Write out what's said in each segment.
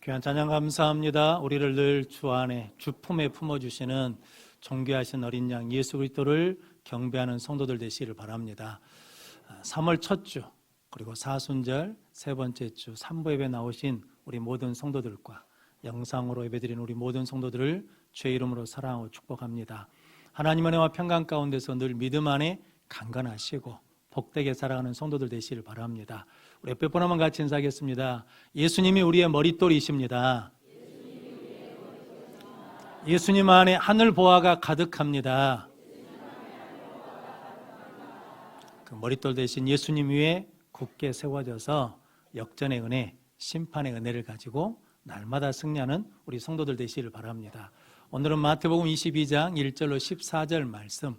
귀한 찬양 감사합니다. 우리를 늘 주 안에 주 품에 품어주시는 존귀하신 어린 양 예수 그리스도를 경배하는 성도들 되시기를 바랍니다. 3월 첫 주 그리고 사순절 세 번째 주 3부 예배 나오신 우리 모든 성도들과 영상으로 예배드리는 우리 모든 성도들을 주의 이름으로 사랑하고 축복합니다. 하나님 은혜와 평강 가운데서 늘 믿음 안에 강건하시고 복되게 살아가는 성도들 되시기를 바랍니다. 우리 옆에 분 한번 같이 인사하겠습니다. 예수님이 우리의 머릿돌이십니다. 예수님 안에 하늘 보화가 가득합니다. 그 머릿돌 대신 예수님 위에 굳게 세워져서 역전의 은혜, 심판의 은혜를 가지고 날마다 승리하는 우리 성도들 되시기를 바랍니다. 오늘은 마태복음 22장 1절로 14절 말씀,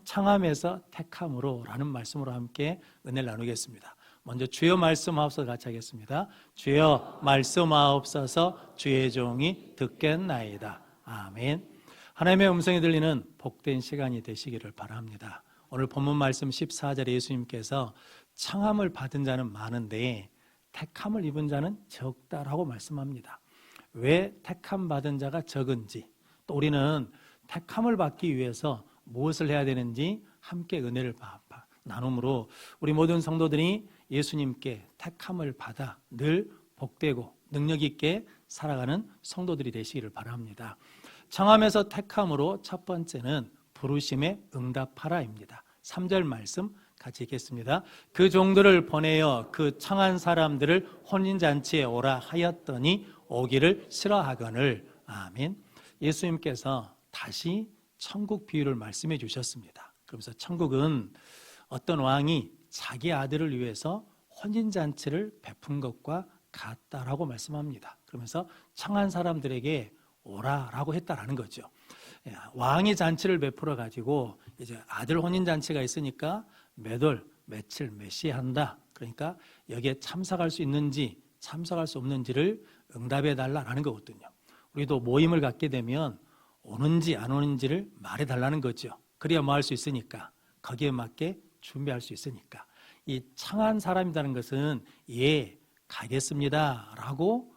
청함에서 택함으로 라는 말씀으로 함께 은혜를 나누겠습니다. 먼저 주여 말씀하옵소서 같이 하겠습니다. 주여 말씀하옵소서 주의 종이 듣겠나이다. 아멘. 하나님의 음성이 들리는 복된 시간이 되시기를 바랍니다. 오늘 본문 말씀 14절에 예수님께서 청함을 받은 자는 많은데 택함을 입은 자는 적다라고 말씀합니다. 왜 택함 받은 자가 적은지, 또 우리는 택함을 받기 위해서 무엇을 해야 되는지 함께 은혜를 나눔으로 우리 모든 성도들이 예수님께 택함을 받아 늘 복되고 능력 있게 살아가는 성도들이 되시기를 바랍니다. 청함에서 택함으로 첫 번째는 부르심에 응답하라입니다. 3절 말씀 같이 읽겠습니다. 그 종들을 보내어 그 청한 사람들을 혼인잔치에 오라 하였더니 오기를 싫어하거늘. 아멘. 예수님께서 다시 천국 비유를 말씀해 주셨습니다. 그러면서 천국은 어떤 왕이 자기 아들을 위해서 혼인잔치를 베푼 것과 같다라고 말씀합니다. 그러면서 청한 사람들에게 오라라고 했다라는 거죠. 왕이 잔치를 베풀어 가지고 이제 아들 혼인잔치가 있으니까 몇 월, 며칠, 몇 시에 한다. 그러니까 여기에 참석할 수 있는지 참석할 수 없는지를 응답해 달라는 거거든요. 우리도 모임을 갖게 되면 오는지 안 오는지를 말해 달라는 거죠. 그래야 뭐 할 수 있으니까, 거기에 맞게 준비할 수 있으니까. 이 청한 사람이라는 것은 예, 가겠습니다 라고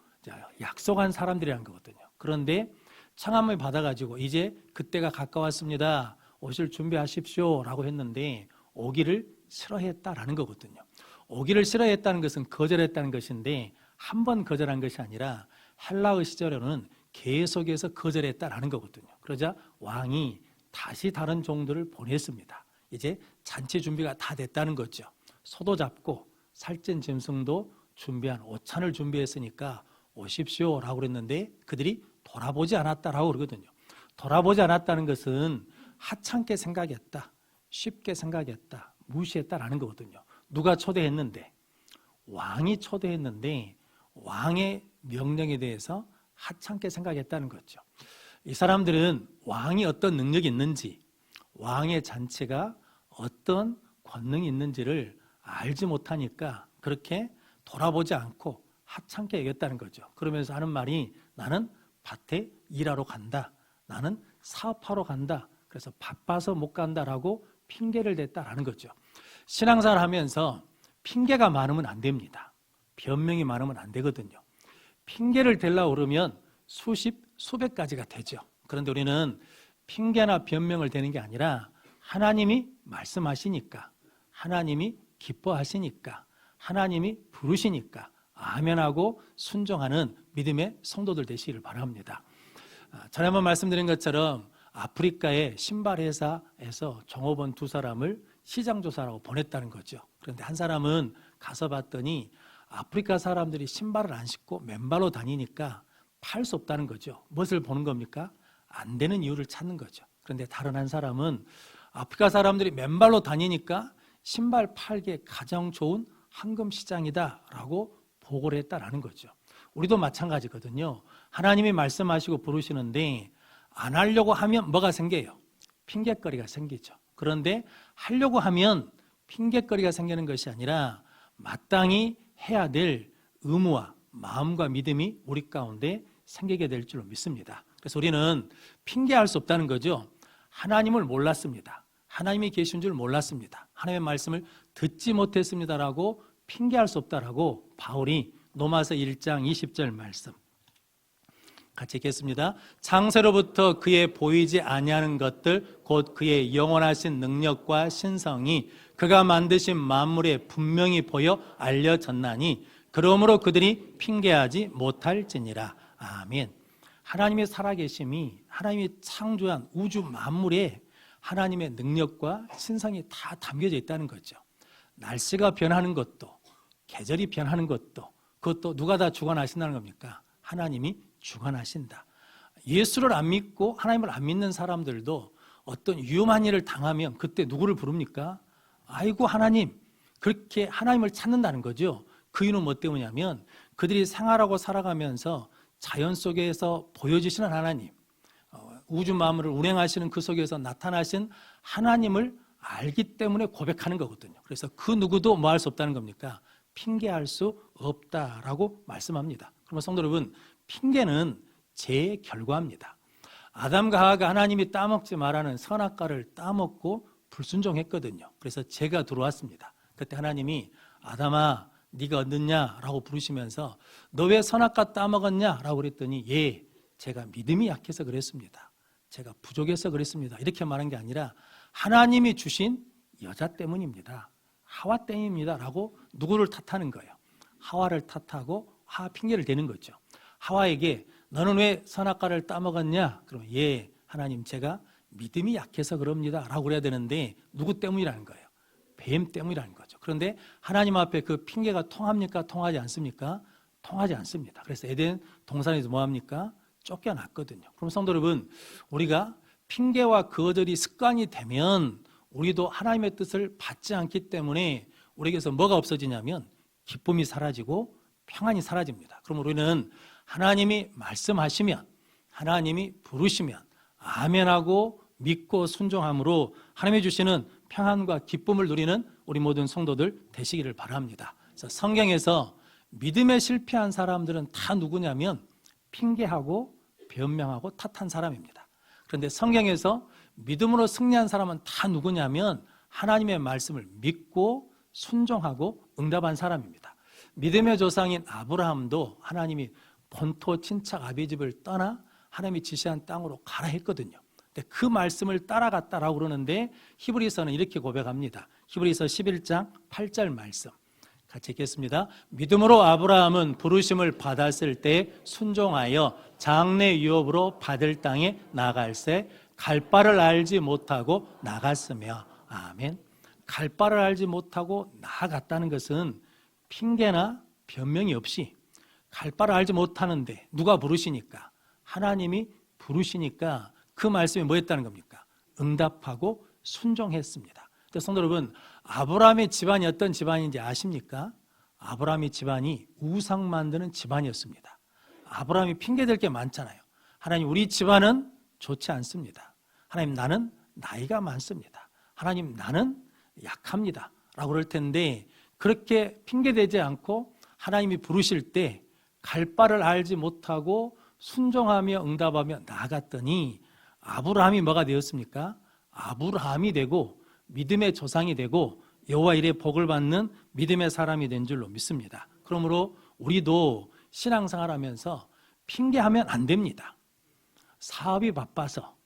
약속한 사람들이라는 거거든요. 그런데 청함을 받아가지고 이제 그때가 가까웠습니다, 오실 준비하십시오 라고 했는데 오기를 싫어했다라는 거거든요. 오기를 싫어했다는 것은 거절했다는 것인데 한 번 거절한 것이 아니라 헬라어 시절에는 계속해서 거절했다라는 거거든요. 그러자 왕이 다시 다른 종들을 보냈습니다. 이제 잔치 준비가 다 됐다는 거죠. 소도 잡고 살찐 짐승도 준비한 오찬을 준비했으니까 오십시오 라고 그랬는데 그들이 돌아보지 않았다라고 그러거든요. 돌아보지 않았다는 것은 하찮게 생각했다, 쉽게 생각했다, 무시했다라는 거거든요. 누가 초대했는데? 왕이 초대했는데 왕의 명령에 대해서 하찮게 생각했다는 거죠. 이 사람들은 왕이 어떤 능력이 있는지, 왕의 잔치가 어떤 권능이 있는지를 알지 못하니까 그렇게 돌아보지 않고 하찮게 여겼다는 거죠. 그러면서 하는 말이 나는 밭에 일하러 간다, 나는 사업하러 간다, 그래서 바빠서 못 간다라고 핑계를 댔다라는 거죠. 신앙생활 하면서 핑계가 많으면 안 됩니다. 변명이 많으면 안 되거든요. 핑계를 대려고 그러면 수백 가지가 되죠. 그런데 우리는 핑계나 변명을 대는 게 아니라 하나님이 말씀하시니까, 하나님이 기뻐하시니까, 하나님이 부르시니까 아멘하고 순종하는 믿음의 성도들 되시기를 바랍니다. 전에 한번 말씀드린 것처럼 아프리카의 신발 회사에서 종업원 2사람을 시장조사라고 보냈다는 거죠. 그런데 한 사람은 가서 봤더니 아프리카 사람들이 신발을 안 신고 맨발로 다니니까 팔 수 없다는 거죠. 무엇을 보는 겁니까? 안 되는 이유를 찾는 거죠. 그런데 다른 한 사람은 아프리카 사람들이 맨발로 다니니까 신발 팔기에 가장 좋은 황금 시장이다라고 보고를 했다라는 거죠. 우리도 마찬가지거든요. 하나님이 말씀하시고 부르시는데 안 하려고 하면 뭐가 생겨요? 핑계거리가 생기죠. 그런데 하려고 하면 핑계거리가 생기는 것이 아니라 마땅히 해야 될 의무와 마음과 믿음이 우리 가운데 생기게 될 줄로 믿습니다. 그래서 우리는 핑계할 수 없다는 거죠. 하나님을 몰랐습니다. 하나님이 계신 줄 몰랐습니다. 하나님의 말씀을 듣지 못했습니다라고 핑계할 수 없다라고 바울이 로마서 1장 20절 말씀 같이 읽겠습니다. 창세로부터 그의 보이지 아니하는 것들 곧 그의 영원하신 능력과 신성이 그가 만드신 만물에 분명히 보여 알려졌나니 그러므로 그들이 핑계하지 못할지니라. 아멘. 하나님의 살아계심이 하나님이 창조한 우주 만물에 하나님의 능력과 신성이 다 담겨져 있다는 거죠. 날씨가 변하는 것도 계절이 변하는 것도 그것도 누가 다 주관하신다는 겁니까? 하나님이 주관하신다. 예수를 안 믿고 하나님을 안 믿는 사람들도 어떤 위험한 일을 당하면 그때 누구를 부릅니까? 아이고 하나님, 그렇게 하나님을 찾는다는 거죠. 그 이유는 뭐 때문이냐면 그들이 생활하고 살아가면서 자연 속에서 보여주시는 하나님, 우주 만물을 운행하시는 그 속에서 나타나신 하나님을 알기 때문에 고백하는 거거든요. 그래서 그 누구도 뭐 할 수 없다는 겁니까? 핑계할 수 없다라고 말씀합니다. 그러면 성도 여러분, 핑계는 죄의 결과입니다. 아담과 하와가 하나님이 따먹지 말라는 선악과를 따먹고 불순종했거든요. 그래서 죄가 들어왔습니다. 그때 하나님이 아담아 네가 얻느냐? 라고 부르시면서 너 왜 선악과 따먹었냐? 라고 그랬더니 예, 제가 믿음이 약해서 그랬습니다. 제가 부족해서 그랬습니다. 이렇게 말한 게 아니라 하나님이 주신 여자 때문입니다. 하와 때문입니다. 라고 누구를 탓하는 거예요? 하와를 탓하고 하와 핑계를 대는 거죠. 하와에게 너는 왜 선악과를 따먹었냐? 그러면 예, 하나님 제가 믿음이 약해서 그럽니다. 라고 그래야 되는데 누구 때문이라는 거예요? 뱀 때문이라는 거죠. 그런데 하나님 앞에 그 핑계가 통합니까? 통하지 않습니까? 통하지 않습니다. 그래서 에덴 동산에서 뭐합니까? 쫓겨났거든요. 그럼 성도 여러분, 우리가 핑계와 거절이 습관이 되면 우리도 하나님의 뜻을 받지 않기 때문에 우리에게서 뭐가 없어지냐면 기쁨이 사라지고 평안이 사라집니다. 그럼 우리는 하나님이 말씀하시면, 하나님이 부르시면 아멘하고 믿고 순종함으로 하나님이 주시는 평안과 기쁨을 누리는 우리 모든 성도들 되시기를 바랍니다. 그래서 성경에서 믿음에 실패한 사람들은 다 누구냐면 핑계하고 변명하고 탓한 사람입니다. 그런데 성경에서 믿음으로 승리한 사람은 다 누구냐면 하나님의 말씀을 믿고 순종하고 응답한 사람입니다. 믿음의 조상인 아브라함도 하나님이 본토 친척 아비 집을 떠나 하나님이 지시한 땅으로 가라 했거든요. 근데 그 말씀을 따라갔다라고 그러는데 히브리서는 이렇게 고백합니다. 히브리서 11장 8절 말씀 같이 읽겠습니다. 믿음으로 아브라함은 부르심을 받았을 때 순종하여 장래 유업으로 받을 땅에 나갈새 갈 바를 알지 못하고 나갔으며. 아멘. 갈 바를 알지 못하고 나아갔다는 것은 핑계나 변명이 없이 갈 바를 알지 못하는데 누가 부르시니까? 하나님이 부르시니까 그 말씀이 뭐였다는 겁니까? 응답하고 순종했습니다. 성도 여러분, 아브라함의 집안이 어떤 집안인지 아십니까? 아브라함의 집안이 우상 만드는 집안이었습니다. 아브라함이 핑계댈 게 많잖아요. 하나님, 우리 집안은 좋지 않습니다. 하나님, 나는 나이가 많습니다. 하나님, 나는 약합니다. 라고 그럴 텐데 그렇게 핑계대지 않고 하나님이 부르실 때 갈 바를 알지 못하고 순종하며 응답하며 나아갔더니 아브라함이 뭐가 되었습니까? 아브라함이 되고 믿음의 조상이 되고 여호와 이레 복을 받는 믿음의 사람이 된 줄로 믿습니다. 그러므로 우리도 신앙생활하면서 핑계하면 안 됩니다. 사업이 바빠서,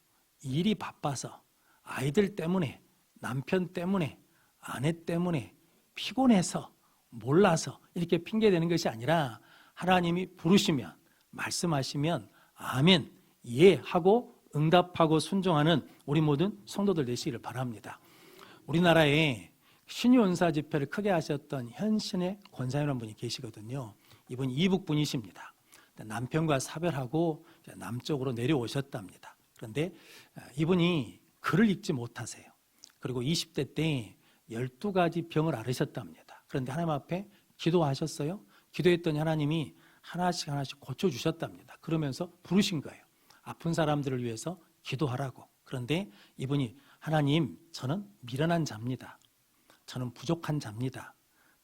일이 바빠서, 아이들 때문에, 남편 때문에, 아내 때문에 피곤해서, 몰라서 이렇게 핑계대는 것이 아니라 하나님이 부르시면, 말씀하시면 아멘, 예 하고 응답하고 순종하는 우리 모든 성도들 되시기를 바랍니다. 우리나라에 신유은사 집회를 크게 하셨던 현신의 권사님이라는 분이 계시거든요. 이분이 이북 분이십니다. 남편과 사별하고 남쪽으로 내려오셨답니다. 그런데 이분이 글을 읽지 못하세요. 그리고 20대 때 12가지 병을 앓으셨답니다. 그런데 하나님 앞에 기도하셨어요. 기도했더니 하나님이 하나씩 하나씩 고쳐주셨답니다. 그러면서 부르신 거예요. 아픈 사람들을 위해서 기도하라고. 그런데 이분이 하나님, 저는 미련한 자입니다. 저는 부족한 자입니다.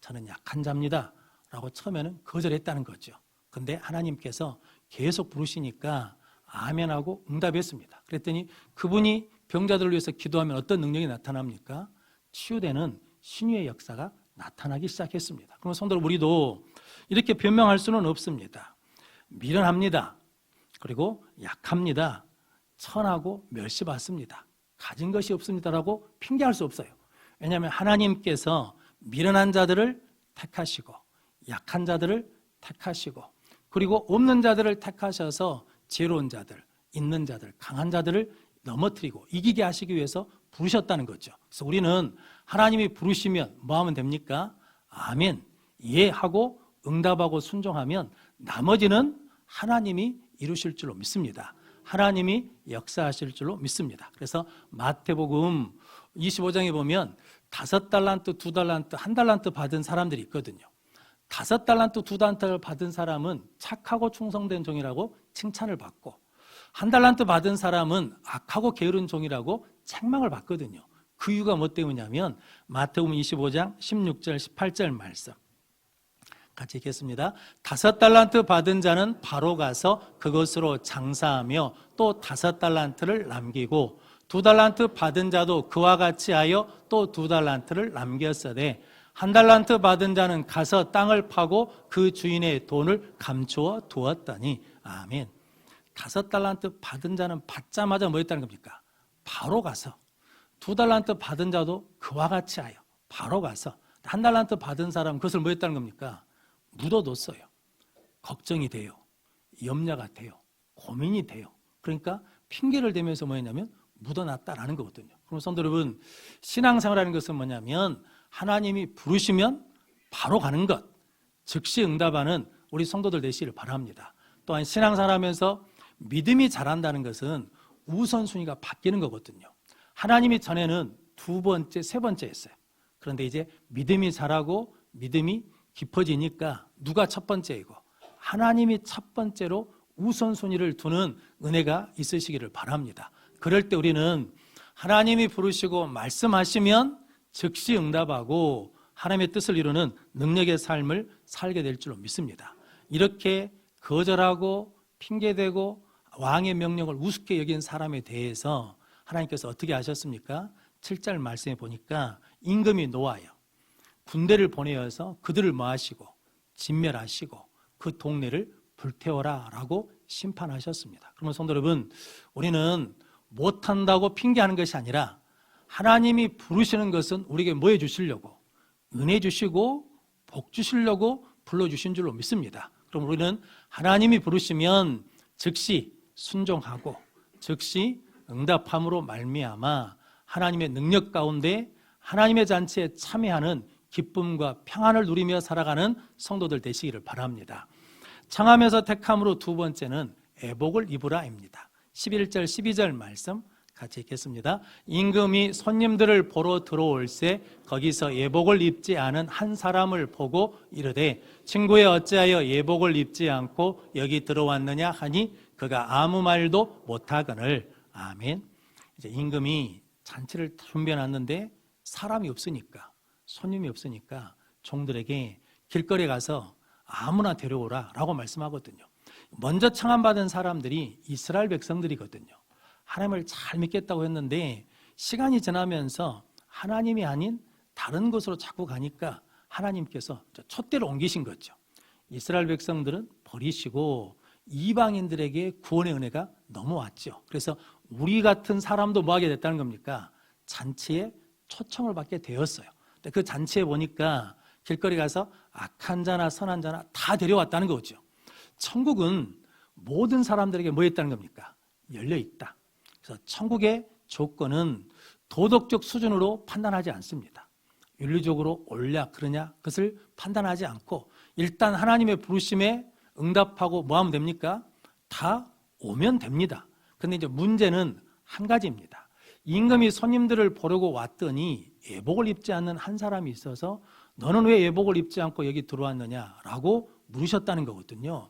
저는 약한 자입니다. 라고 처음에는 거절했다는 거죠. 근데 하나님께서 계속 부르시니까 아멘하고 응답했습니다. 그랬더니 그분이 병자들을 위해서 기도하면 어떤 능력이 나타납니까? 치유되는 신유의 역사가 나타나기 시작했습니다. 그럼 성도들, 우리도 이렇게 변명할 수는 없습니다. 미련합니다. 그리고 약합니다. 천하고 멸시받습니다. 가진 것이 없습니다라고 핑계할 수 없어요. 왜냐하면 하나님께서 미련한 자들을 택하시고 약한 자들을 택하시고 그리고 없는 자들을 택하셔서 지혜로운 자들, 있는 자들, 강한 자들을 넘어뜨리고 이기게 하시기 위해서 부르셨다는 거죠. 그래서 우리는 하나님이 부르시면 뭐 하면 됩니까? 아멘, 이해하고 응답하고 순종하면 나머지는 하나님이 이루실 줄로 믿습니다. 하나님이 역사하실 줄로 믿습니다. 그래서 마태복음 25장에 보면 5달란트, 2달란트, 1달란트 받은 사람들이 있거든요. 5달란트, 2달란트를 받은 사람은 착하고 충성된 종이라고 칭찬을 받고 1달란트 받은 사람은 악하고 게으른 종이라고 책망을 받거든요. 그 이유가 뭐 때문이냐면 마태복음 25장 16절 18절 말씀 같이 읽겠습니다. 5달란트 받은 자는 바로 가서 그것으로 장사하며 또 5달란트를 남기고 2달란트 받은 자도 그와 같이 하여 또 2달란트를 남겼으되 1달란트 받은 자는 가서 땅을 파고 그 주인의 돈을 감추어 두었더니 아멘. 5달란트 받은 자는 받자마자 뭐 했다는 겁니까? 바로 가서 2달란트 받은 자도 그와 같이 하여 바로 가서 1달란트 받은 사람은 그것을 뭐 했다는 겁니까? 묻어뒀어요. 걱정이 돼요. 염려가 돼요. 고민이 돼요. 그러니까 핑계를 대면서 뭐였냐면 묻어놨다라는 거거든요. 그럼 성도 여러분, 신앙생활이라는 것은 뭐냐면 하나님이 부르시면 바로 가는 것, 즉시 응답하는 우리 성도들 되시기를 바랍니다. 또한 신앙생활하면서 믿음이 자란다는 것은 우선순위가 바뀌는 거거든요. 하나님이 전에는 2번째, 3번째였어요. 그런데 이제 믿음이 자라고 믿음이 깊어지니까 누가 첫 번째이고 하나님이 첫 번째로 우선순위를 두는 은혜가 있으시기를 바랍니다. 그럴 때 우리는 하나님이 부르시고 말씀하시면 즉시 응답하고 하나님의 뜻을 이루는 능력의 삶을 살게 될 줄로 믿습니다. 이렇게 거절하고 핑계대고 왕의 명령을 우습게 여긴 사람에 대해서 하나님께서 어떻게 하셨습니까? 7절 말씀에 보니까 임금이 노하여 군대를 보내어서 그들을 뭐하시고 진멸하시고 그 동네를 불태워라 라고 심판하셨습니다. 그러면 성도 여러분, 우리는 못한다고 핑계하는 것이 아니라 하나님이 부르시는 것은 우리에게 뭐 해주시려고? 은혜 주시고 복 주시려고 불러주신 줄로 믿습니다. 그럼 우리는 하나님이 부르시면 즉시 순종하고 즉시 응답함으로 말미암아 하나님의 능력 가운데 하나님의 잔치에 참여하는 기쁨과 평안을 누리며 살아가는 성도들 되시기를 바랍니다. 청하면서 택함으로 2번째는 애복을 입으라입니다. 11절 12절 말씀 같이 읽겠습니다. 임금이 손님들을 보러 들어올새 거기서 예복을 입지 않은 한 사람을 보고 이르되 친구여 어찌하여 예복을 입지 않고 여기 들어왔느냐 하니 그가 아무 말도 못하거늘. 아멘. 이제 임금이 잔치를 준비해놨는데 사람이 없으니까 손님이 없으니까 종들에게 길거리에 가서 아무나 데려오라 라고 말씀하거든요. 먼저 청함받은 사람들이 이스라엘 백성들이거든요. 하나님을 잘 믿겠다고 했는데 시간이 지나면서 하나님이 아닌 다른 곳으로 자꾸 가니까 하나님께서 촛대를 옮기신 거죠. 이스라엘 백성들은 버리시고 이방인들에게 구원의 은혜가 넘어왔죠. 그래서 우리 같은 사람도 뭐 하게 됐다는 겁니까? 잔치에 초청을 받게 되었어요. 근데 그 잔치에 보니까 길거리 가서 악한 자나 선한 자나 다 데려왔다는 거죠. 천국은 모든 사람들에게 뭐 했다는 겁니까? 열려 있다. 그래서 천국의 조건은 도덕적 수준으로 판단하지 않습니다. 윤리적으로 옳냐 그러냐 그것을 판단하지 않고 일단 하나님의 부르심에 응답하고 뭐 하면 됩니까? 다 오면 됩니다. 그런데 이제 문제는 한 가지입니다. 임금이 손님들을 보려고 왔더니 예복을 입지 않는 한 사람이 있어서 너는 왜 예복을 입지 않고 여기 들어왔느냐라고 물으셨다는 거거든요.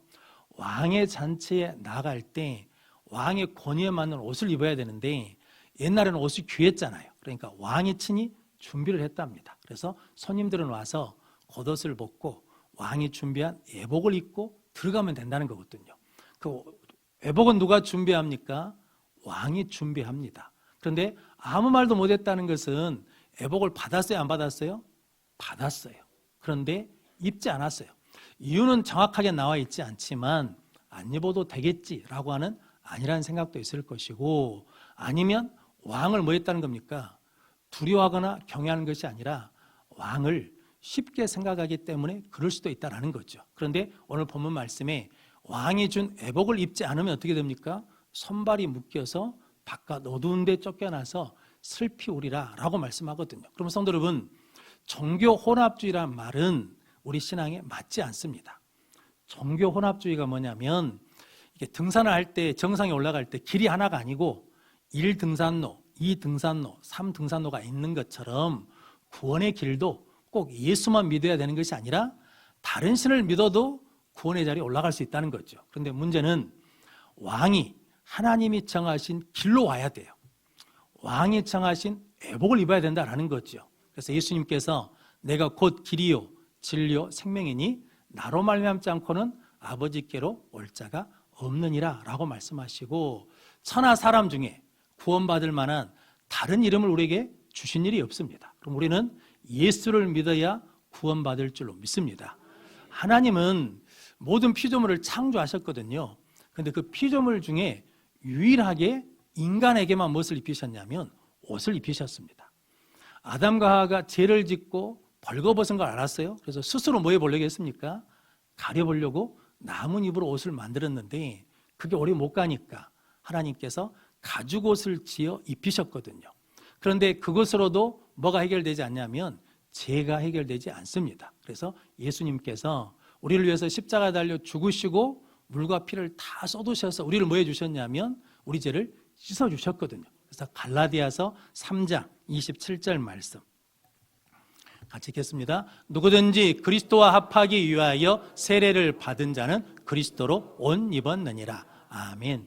왕의 잔치에 나갈 때 왕의 권위에 맞는 옷을 입어야 되는데 옛날에는 옷이 귀했잖아요. 그러니까 왕이 친히 준비를 했답니다. 그래서 손님들은 와서 겉옷을 벗고 왕이 준비한 예복을 입고 들어가면 된다는 거거든요. 그 예복은 누가 준비합니까? 왕이 준비합니다. 그런데 아무 말도 못했다는 것은 예복을 받았어요? 안 받았어요? 받았어요. 그런데 입지 않았어요. 이유는 정확하게 나와 있지 않지만 안 입어도 되겠지라고 하는 아니라는 생각도 있을 것이고, 아니면 왕을 뭐 했다는 겁니까? 두려워하거나 경외하는 것이 아니라 왕을 쉽게 생각하기 때문에 그럴 수도 있다는 거죠. 그런데 오늘 본문 말씀에 왕이 준 애복을 입지 않으면 어떻게 됩니까? 손발이 묶여서 바깥 어두운 데 쫓겨나서 슬피 우리라 라고 말씀하거든요. 그러면 성도 여러분, 종교 혼합주의라는 말은 우리 신앙에 맞지 않습니다. 종교 혼합주의가 뭐냐면, 이게 등산을 할 때, 정상에 올라갈 때 길이 하나가 아니고 1등산로, 2등산로, 3등산로가 있는 것처럼 구원의 길도 꼭 예수만 믿어야 되는 것이 아니라 다른 신을 믿어도 구원의 자리에 올라갈 수 있다는 거죠. 그런데 문제는 왕이 하나님이 정하신 길로 와야 돼요. 왕이 정하신 애복을 입어야 된다는 거죠. 그래서 예수님께서 내가 곧 길이요 진리요 생명이니 나로 말미암지 않고는 아버지께로 올 자가 없느니라 라고 말씀하시고, 천하 사람 중에 구원받을 만한 다른 이름을 우리에게 주신 일이 없습니다. 그럼 우리는 예수를 믿어야 구원받을 줄로 믿습니다. 하나님은 모든 피조물을 창조하셨거든요. 그런데 그 피조물 중에 유일하게 인간에게만 무엇을 입히셨냐면 옷을 입히셨습니다. 아담과 하와가 죄를 짓고 벌거벗은 걸 알았어요. 그래서 스스로 뭐 해보려고 했습니까? 가려보려고 나뭇잎으로 옷을 만들었는데 그게 오래 못 가니까 하나님께서 가죽옷을 지어 입히셨거든요. 그런데 그것으로도 뭐가 해결되지 않냐면 죄가 해결되지 않습니다. 그래서 예수님께서 우리를 위해서 십자가에 달려 죽으시고 물과 피를 다 쏟으셔서 우리를 뭐 해주셨냐면 우리 죄를 씻어주셨거든요. 그래서 갈라디아서 3장 27절 말씀 같이 읽겠습니다. 누구든지 그리스도와 합하기 위하여 세례를 받은 자는 그리스도로 옷 입었느니라. 아멘.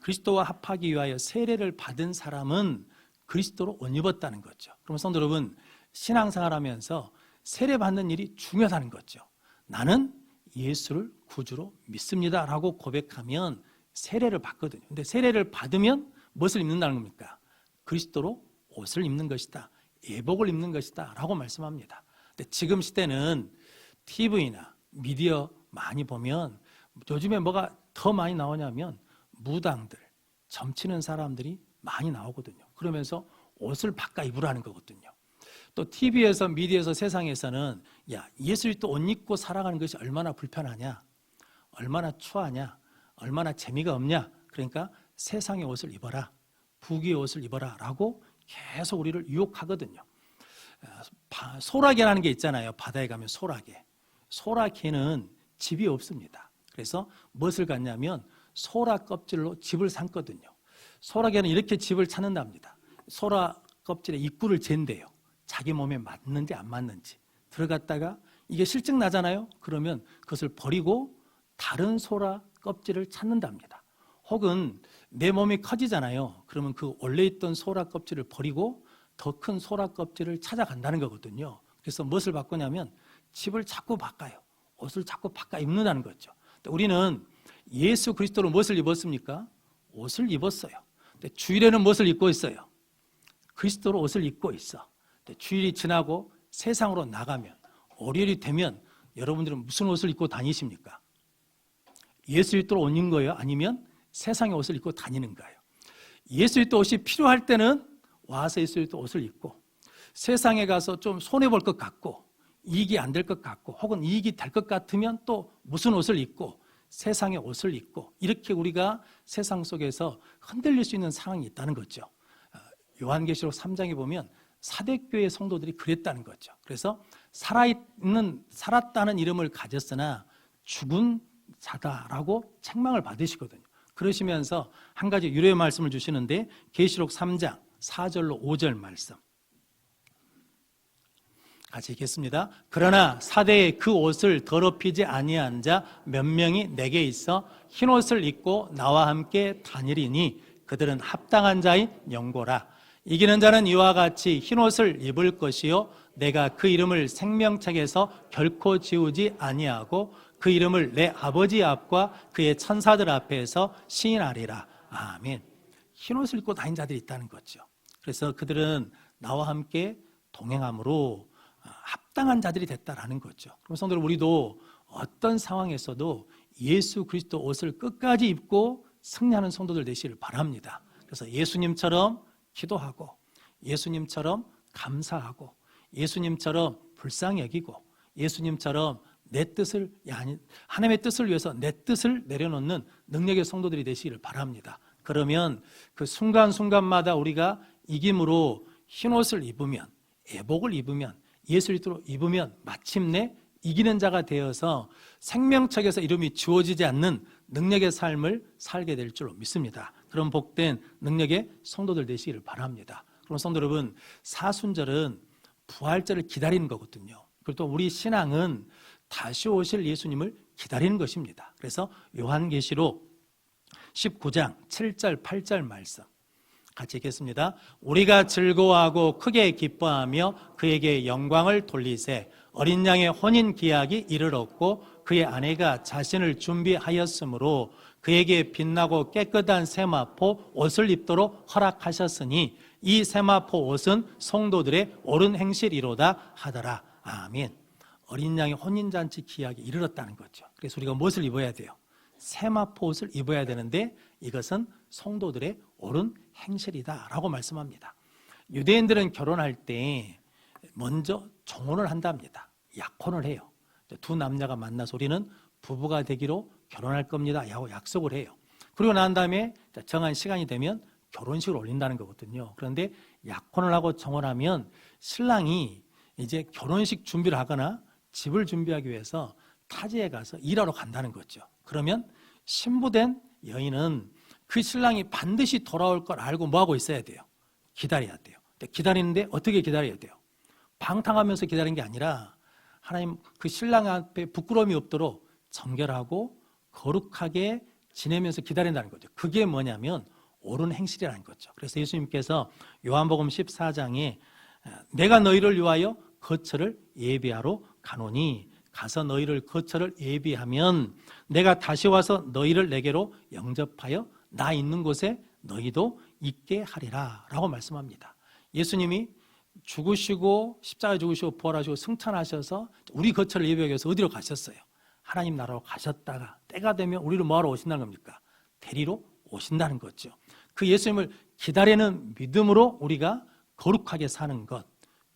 그리스도와 합하기 위하여 세례를 받은 사람은 그리스도로 옷 입었다는 거죠. 그럼 성도 여러분, 신앙생활하면서 세례 받는 일이 중요하다는 거죠. 나는 예수를 구주로 믿습니다 라고 고백하면 세례를 받거든요. 근데 세례를 받으면 무엇을 입는다는 겁니까? 그리스도로 옷을 입는 것이다, 예복을 입는 것이다 라고 말씀합니다. 근데 지금 시대는 TV나 미디어 많이 보면 요즘에 뭐가 더 많이 나오냐면 무당들, 점치는 사람들이 많이 나오거든요. 그러면서 옷을 바꿔 입으라는 거거든요. 또 TV에서, 미디어에서, 세상에서는 야, 예수 또 옷 입고 살아가는 것이 얼마나 불편하냐, 얼마나 추하냐, 얼마나 재미가 없냐, 그러니까 세상의 옷을 입어라, 부귀의 옷을 입어라 라고 계속 우리를 유혹하거든요. 소라게라는 게 있잖아요. 바다에 가면 소라게. 소라게는 집이 없습니다. 그래서 무엇을 갖냐면 소라 껍질로 집을 삼거든요. 소라게는 이렇게 집을 찾는답니다. 소라 껍질에 입구를 잰대요. 자기 몸에 맞는지 안 맞는지. 들어갔다가 이게 실증 나잖아요. 그러면 그것을 버리고 다른 소라 껍질을 찾는답니다. 혹은 내 몸이 커지잖아요. 그러면 그 원래 있던 소라 껍질을 버리고 더 큰 소라 껍질을 찾아간다는 거거든요. 그래서 무엇을 바꾸냐면 집을 자꾸 바꿔요. 옷을 자꾸 바꿔 입는다는 거죠. 우리는 예수 그리스도로 무엇을 입었습니까? 옷을 입었어요. 근데 주일에는 무엇을 입고 있어요? 그리스도로 옷을 입고 있어. 근데 주일이 지나고 세상으로 나가면, 월요일이 되면 여러분들은 무슨 옷을 입고 다니십니까? 예수 그리스도로 옷 입는 거예요? 아니면 세상의 옷을 입고 다니는 거예요? 예수 그리스도 옷이 필요할 때는 와서 예수 그리스도 옷을 입고, 세상에 가서 좀 손해볼 것 같고 이익이 안 될 것 같고 혹은 이익이 될 것 같으면 또 무슨 옷을 입고 세상의 옷을 입고, 이렇게 우리가 세상 속에서 흔들릴 수 있는 상황이 있다는 거죠. 요한계시록 3장에 보면 사대교회 성도들이 그랬다는 거죠. 그래서 살았다는 이름을 가졌으나 죽은 자다라고 책망을 받으시거든요. 그러시면서 한 가지 유래의 말씀을 주시는데 계시록 3장 4절로 5절 말씀 같이 읽겠습니다. 그러나 사대에 그 옷을 더럽히지 아니한 자 몇 명이 내게 있어 흰옷을 입고 나와 함께 다니리니 그들은 합당한 자의 연고라. 이기는 자는 이와 같이 흰옷을 입을 것이요 내가 그 이름을 생명책에서 결코 지우지 아니하고 그 이름을 내 아버지 앞과 그의 천사들 앞에서 시인하리라. 아멘. 흰옷을 입고 다닌 자들이 있다는 거죠. 그래서 그들은 나와 함께 동행함으로 합당한 자들이 됐다라는 거죠. 그럼 성도들, 우리도 어떤 상황에서도 예수 그리스도 옷을 끝까지 입고 승리하는 성도들 되시기를 바랍니다. 그래서 예수님처럼 기도하고, 예수님처럼 감사하고, 예수님처럼 불쌍히 여기고, 예수님처럼 내 뜻을, 하나님의 뜻을 위해서 내 뜻을 내려놓는 능력의 성도들이 되시기를 바랍니다. 그러면 그 순간순간마다 우리가 이김으로 흰옷을 입으면, 애복을 입으면, 예수 그리스도로 입으면 마침내 이기는 자가 되어서 생명책에서 이름이 지워지지 않는 능력의 삶을 살게 될 줄로 믿습니다. 그런 복된 능력의 성도들 되시기를 바랍니다. 그럼 성도 여러분, 사순절은 부활절을 기다리는 거거든요. 그리고 또 우리 신앙은 다시 오실 예수님을 기다리는 것입니다. 그래서 요한계시록 19장 7절 8절 말씀 같이 읽겠습니다. 우리가 즐거워하고 크게 기뻐하며 그에게 영광을 돌리세. 어린 양의 혼인 기약이 이르렀고 그의 아내가 자신을 준비하였으므로 그에게 빛나고 깨끗한 세마포 옷을 입도록 허락하셨으니 이 세마포 옷은 성도들의 옳은 행실이로다 하더라. 아멘. 어린 양의 혼인잔치 기약이 이르렀다는 거죠. 그래서 우리가 무엇을 입어야 돼요? 세마포 옷을 입어야 되는데 이것은 성도들의 옳은 행실이다라고 말씀합니다. 유대인들은 결혼할 때 먼저 정혼을 한답니다. 약혼을 해요. 두 남녀가 만나서 우리는 부부가 되기로 결혼할 겁니다 하고 약속을 해요. 그리고 난 다음에 정한 시간이 되면 결혼식을 올린다는 거거든요. 그런데 약혼을 하고 정혼하면 신랑이 이제 결혼식 준비를 하거나 집을 준비하기 위해서 타지에 가서 일하러 간다는 거죠. 그러면 신부된 여인은 그 신랑이 반드시 돌아올 걸 알고 뭐하고 있어야 돼요? 기다려야 돼요. 기다리는데 어떻게 기다려야 돼요? 방탕하면서 기다리는 게 아니라 하나님 그 신랑 앞에 부끄러움이 없도록 정결하고 거룩하게 지내면서 기다린다는 거죠. 그게 뭐냐면 옳은 행실이라는 거죠. 그래서 예수님께서 요한복음 14장에 내가 너희를 위하여 거처를 예비하러 가노니 가서 너희를 거처를 예비하면 내가 다시 와서 너희를 내게로 영접하여 나 있는 곳에 너희도 있게 하리라 라고 말씀합니다. 예수님이 죽으시고 십자가에 죽으시고 부활하시고 승천하셔서 우리 거처를 예비하기 위해서 어디로 가셨어요? 하나님 나라로 가셨다가 때가 되면 우리를 뭐하러 오신다는 겁니까? 데리러 오신다는 거죠. 그 예수님을 기다리는 믿음으로 우리가 거룩하게 사는 것,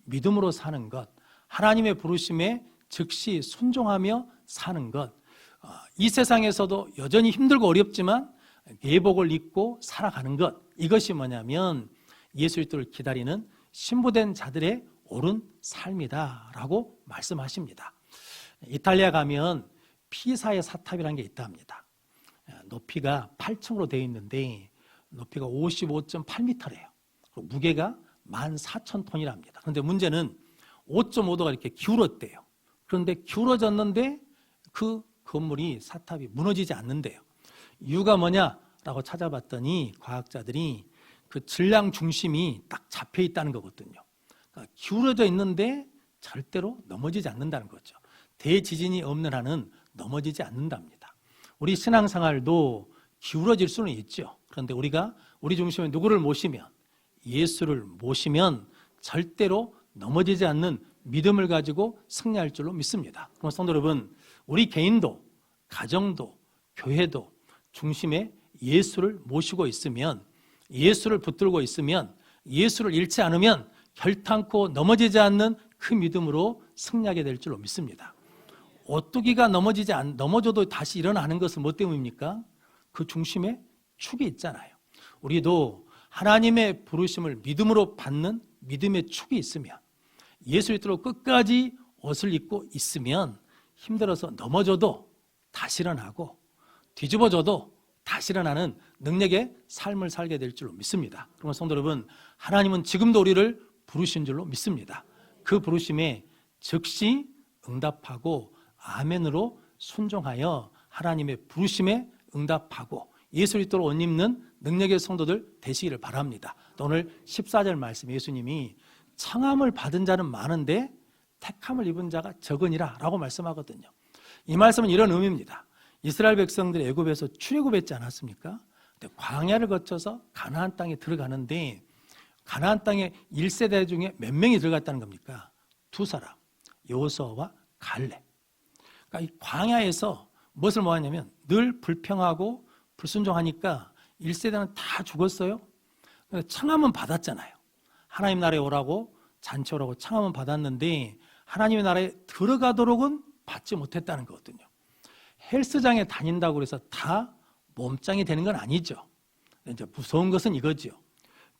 믿음으로 사는 것, 하나님의 부르심에 즉시 순종하며 사는 것, 이 세상에서도 여전히 힘들고 어렵지만 예복을 입고 살아가는 것, 이것이 뭐냐면 예수 그리스도를 기다리는 신부된 자들의 옳은 삶이다라고 말씀하십니다. 이탈리아 가면 피사의 사탑이라는 게 있다 합니다. 높이가 8층으로 되어 있는데 높이가 55.8m래요. 무게가 14,000톤이랍니다. 그런데 문제는 5.5도가 이렇게 기울었대요. 그런데 기울어졌는데 그 건물이 사탑이 무너지지 않는데요. 이유가 뭐냐라고 찾아봤더니 과학자들이 그 질량 중심이 딱 잡혀 있다는 거거든요. 그러니까 기울어져 있는데 절대로 넘어지지 않는다는 거죠. 대지진이 없는 한은 넘어지지 않는답니다. 우리 신앙생활도 기울어질 수는 있죠. 그런데 우리가 우리 중심에 누구를 모시면, 예수를 모시면 절대로 넘어지지 않는 믿음을 가지고 승리할 줄로 믿습니다. 그럼 성도 여러분, 우리 개인도, 가정도, 교회도 중심에 예수를 모시고 있으면, 예수를 붙들고 있으면, 예수를 잃지 않으면 결탄코 넘어지지 않는 그 믿음으로 승리하게 될 줄로 믿습니다. 오뚜기가 넘어져도 다시 일어나는 것은 뭐 때문입니까? 그 중심에 축이 있잖아요. 우리도 하나님의 부르심을 믿음으로 받는 믿음의 축이 있으면, 예수 그리스도로 끝까지 옷을 입고 있으면 힘들어서 넘어져도 다시 일어나고 뒤집어져도 다시 일어나는 능력의 삶을 살게 될 줄로 믿습니다. 그러면 성도 여러분, 하나님은 지금도 우리를 부르신 줄로 믿습니다. 그 부르심에 즉시 응답하고 아멘으로 순종하여 하나님의 부르심에 응답하고 예수 그리스도로 옷 입는 능력의 성도들 되시기를 바랍니다. 또 오늘 14절 말씀, 예수님이 청함을 받은 자는 많은데 택함을 입은 자가 적으니라 라고 말씀하거든요. 이 말씀은 이런 의미입니다. 이스라엘 백성들이 애굽에서 출애굽했지 않았습니까? 근데 광야를 거쳐서 가나안 땅에 들어가는데 가나안 땅에 1세대 중에 몇 명이 들어갔다는 겁니까? 2사람, 여호수아와 갈렙. 그러니까 이 광야에서 무엇을 모았냐면 늘 불평하고 불순종하니까 1세대는 다 죽었어요. 청함은 받았잖아요. 하나님 나라에 오라고 잔치 오라고 청함은 받았는데 하나님의 나라에 들어가도록은 받지 못했다는 거거든요. 헬스장에 다닌다고 해서 다 몸짱이 되는 건 아니죠. 이제 무서운 것은 이거죠.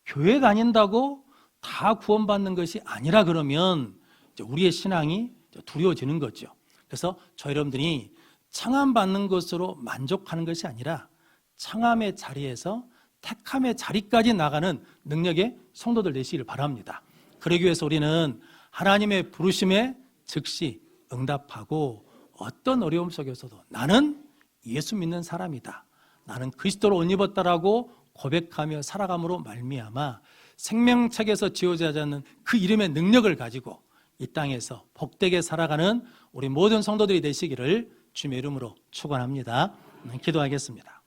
교회 다닌다고 다 구원받는 것이 아니라 그러면 이제 우리의 신앙이 두려워지는 거죠. 그래서 저 여러분들이 청함 받는 것으로 만족하는 것이 아니라 청함의 자리에서 택함의 자리까지 나가는 능력의 성도들 되시기를 바랍니다. 그러기 위해서 우리는 하나님의 부르심에 즉시 응답하고 어떤 어려움 속에서도 나는 예수 믿는 사람이다, 나는 그리스도로 옷 입었다라고 고백하며 살아감으로 말미암아 생명책에서 지워지지 않는 그 이름의 능력을 가지고 이 땅에서 복되게 살아가는 우리 모든 성도들이 되시기를 주님의 이름으로 축원합니다. 기도하겠습니다.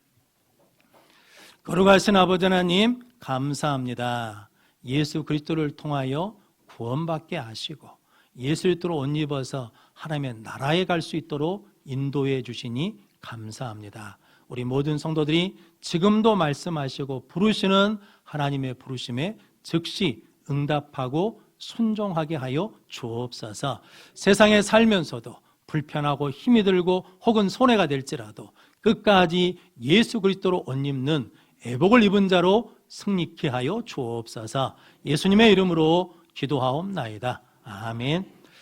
거룩하신 아버지 하나님, 감사합니다. 예수 그리스도를 통하여 구원받게 하시고 예수 그리스도로 옷 입어서 하나님의 나라에 갈 수 있도록 인도해 주시니 감사합니다. 우리 모든 성도들이 지금도 말씀하시고 부르시는 하나님의 부르심에 즉시 응답하고 순종하게 하여 주옵소서. 세상에 살면서도 불편하고 힘이 들고 혹은 손해가 될지라도 끝까지 예수 그리스도로 옷 입는 애복을 입은 자로 승리케 하여 주옵소서. 예수님의 이름으로 기도하옵나이다. 아멘.